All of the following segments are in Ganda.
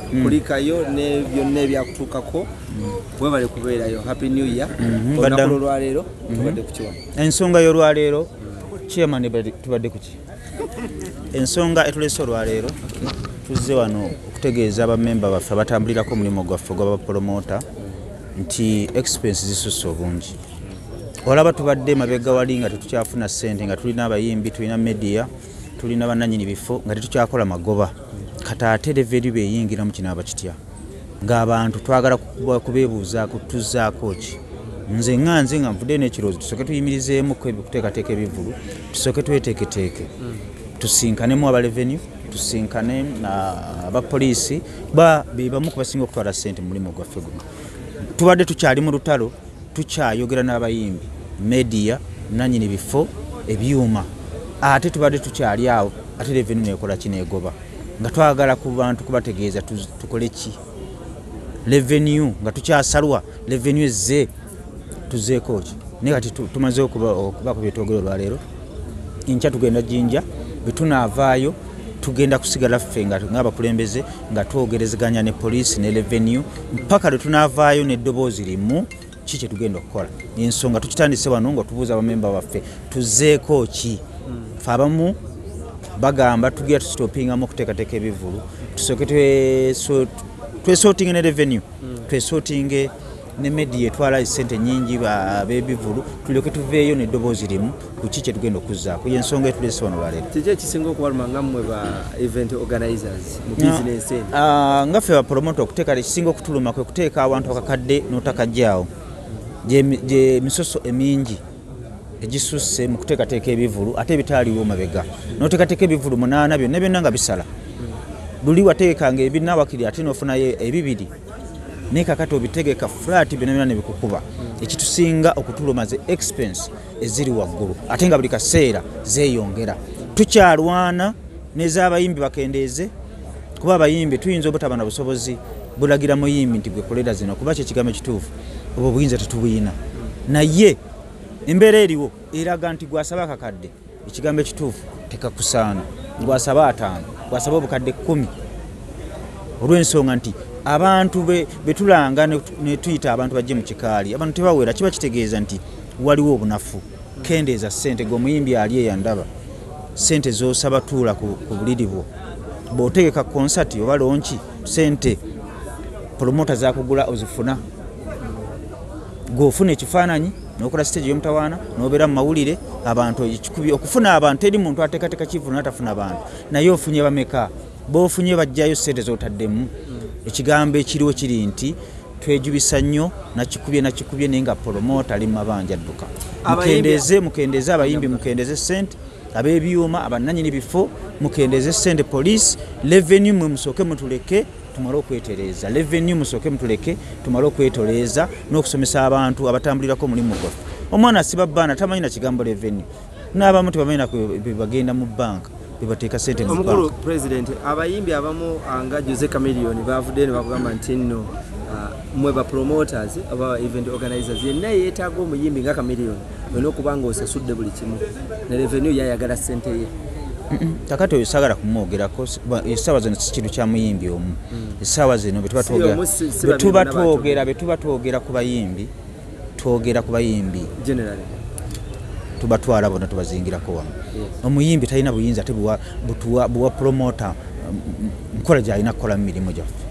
kulikayo ne byonna ebyakutuukako webale kubeerayo. Happy New Year. Olunaku olwaleero tubadde ku kiwa. Ensonga y'olwaleero chairman tubadde ku ki? Ensonga etulese olwaleero tuzze wano okutegeeza abamemba baffe abatambulirako omulimu gwaffe gw'abapromota nti expense zisusse obungi. Olaba tubadde mabega wali nga tetukyafuna ssente nga tulina abayimbi, tulina media, tulina bannannyini bifo nga tetukyakola magoba. Kata ate revenue beyingira mu kinaaba kitya. Ng'abantu twagala kubeebuuzaako tuzzaako ki. Nze nga nvudde n'ekiroozi tusooke tuyimirizeemu kuteekateeka ebivulu, tusooke tweteeketeeke. Tusinkanemu aba revenue, tusinkane abapoliisi be bamu ku basinga okutwala ssente mu mulimu gwaffe guno. Tubadde tukyali mu lutalo, tukyayogera n'abayimbi, media, nannyini bifo, ebyuma. Ate tubadde tukyali awo, ate revenue neekola kineegoba. Nga twagala ku bantu kubategeeza tukole ki. Revenue nga tukyasalwa, revenue ezze tuzeeko ki. Naye kati tumaze okuba ku byetwogera olwaleero. Enkya tugenda Jinja, bwe tunaavaayo tugenda kusigala ffe ng'abakulembeze nga twogerezeganya ne poliisi ne revenue mpaka lwe tunaavaayo n'eddoboozi limu ki kye tugenda okukola. Ensonga tukitandise wano nga tubuuza abamemba baffe tuzeeko ki. Ffe abamu bagamba tugenda tusitopingamu okuteekateeka ebivulu, tusooke twesortinge ne revenue, twesortinge ne media etwala ssente nnyingi ab'ebivulu, tulyoke tuveeyo n'eddoboozi limu ku ki kye tugenda okuzzaako. Y'ensonga etulese wano lwaleero. Kiki ekisinga okubaluma nga mmwe ba event organizers mu bizinensi eno? Nga ffe bapromota okuteeka ekisinga okutuluma kwe kuteeka awantu akakadde n'otakajjaawo. Gye misoso emingi egisusse mu kuteekateeka ebivulu ate ebitaaliwo mabega. N'oteekateeka ebivulu 8 byonna nga bisala. Luli wateekanga ebina wakiri ate n'ofunayo ebibiri. Ne kakati obitegeka flat byonna ne bikukuba. Ekitusinga okutuluma ze expense eziri waggulu. Ate nga buli kaseera zeeyongera. Tukyalwana n'ez'abayimbi bakendeeze kuba abayimbi tuyinza obutaba na busobozi bulagira muyimbi nti gwe kolera zino kuba kye kigambo ekituufu obwo buyinza tetubuyina. Naye embeera eriwo eraga nti gwasaba akakadde ekigambo ekituufu tekakusaana. Gwasaba 5, gwasaba obukadde 10. Olw'ensonga nti abantu betulanga ne tuyita abantu bajje mu kikaali, abantu tebawera, kiba kitegeeza nti waliwo obunafu. Kendeeza ssente g'omuyimbi ali eyandaba, ssente z'osaba tuula ku buliri bwo. Bw'otegeka konsati oba lonki, ssente promota zakugula ozifuna. Gw'ofuna ekifaananyi n'okola stage y'omutawaana n'obeera mu mawulire abantu ekikubi okufuna abantu eri muntu ateekateeka kivulu n'atafuna abantu. Naye ofunye bameka? B'ofunye bajjayo ssente z'otaddemu. Ekigambo ekiriwo kiri nti twejubisa nnyo nakikubye naye nga promota ali mu mabanja adduka. Mukendeeze abayimbi, mukendeeze ssente, ab'ebyuma, abannannyini bifo, mukendeeze ssente poliisi, revenue mwe musooke mutuleke tumale okwetereeza. Revenue musooke mutuleke tumale okwetoleeza n'okusomesa abantu abatambulirako omulimu gwaffe. Omwana asiba bbaana tamanyi na kigambo revenue. N'abamu tebamanyi bagenda mu banka bebateeka ssente mu banka. Omukulu President, abayimbi abamu nga Siggwe Chameleon bavudde ne bakugamba nti nno mwe ba promoters aba event organizers yenna yeetaaga omuyimbi nga Chameleon olina okuba nga osasudde buli kimu ne revenue yayagala ssente ye. Kakati oyo sagala kumwogerako essaawa zino si kintu kya muyimbi omu. Essaawa zino betuba twogera ku bayimbi, twogera ku bayimbi generally tubatwala bona tubazingirako wamu. Omuyimbi talina buyinza ate buwa promota nkola gy'alina kukola mu mirimu gyaffe.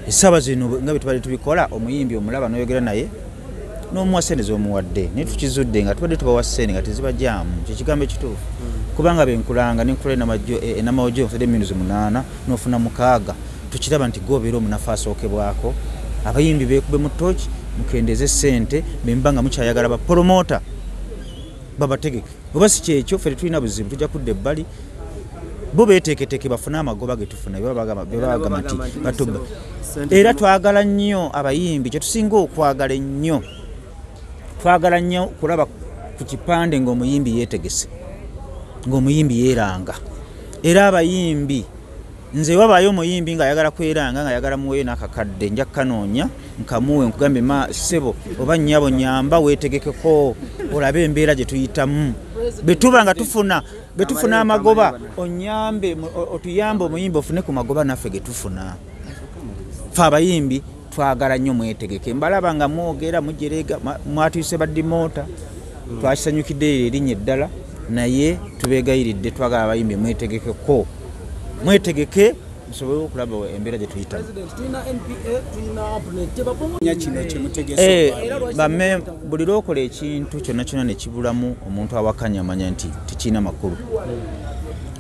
Essaawa zino nga betubadde tubikola, omuyimbi omulaba n'oyogera naye n'omuwa ssente z'omuwadde, naye tukizudde nga tubadde tubawa ssente nga tezibajjaamu. Kye kigambo ekituufu. Kubanga benkulanga n'enkola enamawojo ofudde emirundi 8 n'ofuna 6, tukiraba nti gobeera omunafu asookebwako. Abayimbi beekube mu ttooki, mukendeeze ssente, bemba nga mukyayagala bapromota babategeke. Oba si kyekyo ffe tetulina buzibu, tujja kudda ebbali bo beeteeketeeke bafune amagoba ge tufuna bebagamba nti batubba. Era twagala nnyo abayimbi, kye tusinga okwagala ennyo, twagala nnyo kulaba ku kipande ng'omuyimbi yeetegese, ng'omuyimbi yeeranga. Era abayimbi, nze wabaayo omuyimbi ng'ayagala kweranga, ng'ayagala muweeyo n'akakadde, nja kanoonya nkamuwe nkugambe ssebo oba nnyabo nyamba weetegekeko olabe embeera gye tuyitamu. Betuba nga tufuna amagoba onyambe otuyambe omuyimbi ofune ku magoba naffe ge tufuna. Ffe abayimbi twagala nnyo mwetegeke. Mbalaba nga mwogera mujerega mwatuyise baddimoota twakisanyukidde erinnya eddala naye tubeegayiridde twagala abayimbi mwetegekeko. Mwetegeke musobole okulaba embeera gye tuyitamu. Buli lw'okola ekintu kyonna kyonna ne kibulamu omuntu awakanya amanya nti tekirina makulu.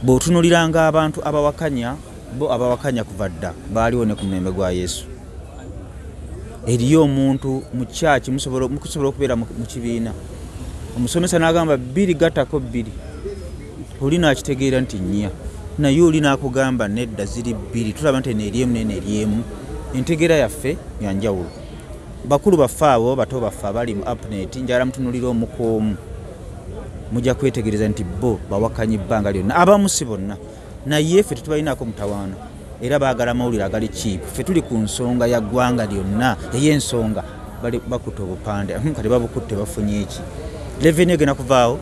Bw'otunuuliranga abantu abawakanya bo abawakanya kuva dda baaliwo ne ku mulembe gwa Yesu. Eriyo omuntu mu kyaki musobola okubeera mu kibiina omusomesa n'agamba 2 gattako 2 oli n'akitegeera nti nnya naye oli n'akugamba nedda ziri 2 tulaba nti neeryemu neeryemu. Entegeera yaffe ya njawulo. Bakulu baffe abo bato baffe abali mu apnet njala mutunulira omukoomu mujja kwetegereza nti bo bawakanyi bbanga lyonna abamu si bonna naye ffe tetubalinaako mutawaana era baagala mawulire agali kiipu. Ffe tuli ku nsonga ya ggwanga lyonna ey'ensonga bakutte obupande kati babukutte bafunye eki. Leveni egenda kuvaawo.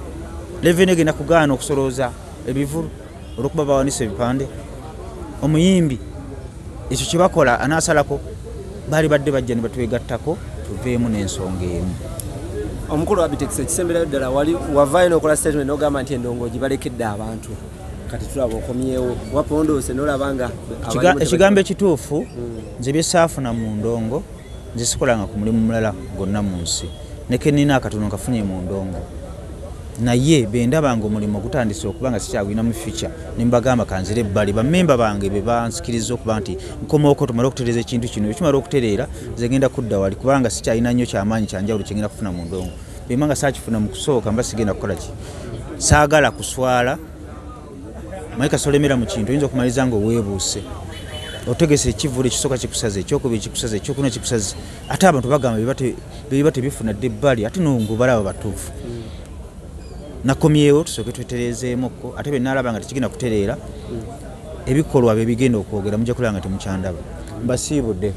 Leveni egenda kugaana okusolooza ebivulu olwokuba bawanise ebipande. Omuyimbi ekyo kye bakola anaasalako baali badde bajja ne batwegattako tuveemu n'ensonga emu. Omukulu wa Abtex ekisemberayo ddala wavaayo n'okola statement n'ogamba nti endongogi balekedde abantu kati tulaba okomyewo wapondoose n'olaba nga ekigambo ekituufu nze bye saafuna mu ndongo nze sikolanga ku mulimu mulala gonna mu nsi neke nina akatono nkafunye mu ndongo naye bendaba nga omulimu gutandise okuba nga sikyagwina mu future ne mbagamba kanzire ebbali bammemba bange be bansikiriza okuba nti nkomaoko tumale okutereeza ekintu kino ekimala okutereera nze ngenda kudda wali kubanga sikyalina nnyo kyamaanyi kyanjawulo kyengenda kufuna mu ndongo bemba nga saakifuna mu kusooka mba sigenda kukola ki saagala kuswala Maika solemera mu kintu oyinza okumaliza nga oweebuuse otegese ekivulu ekisooka kikusaze ekyokubiri kikusaze ekyokuna kikusaze ate abantu bagamba bye tebifuna dde ebbali ate nongo balaba batuufu. Nakomyewo tusooke twetereezeemukko ate bwe naalaba nga tekigenda kutereera ebikolwa bye bigenda okwogera mujja kulaba nga temukyandaba. Mbasiibudde.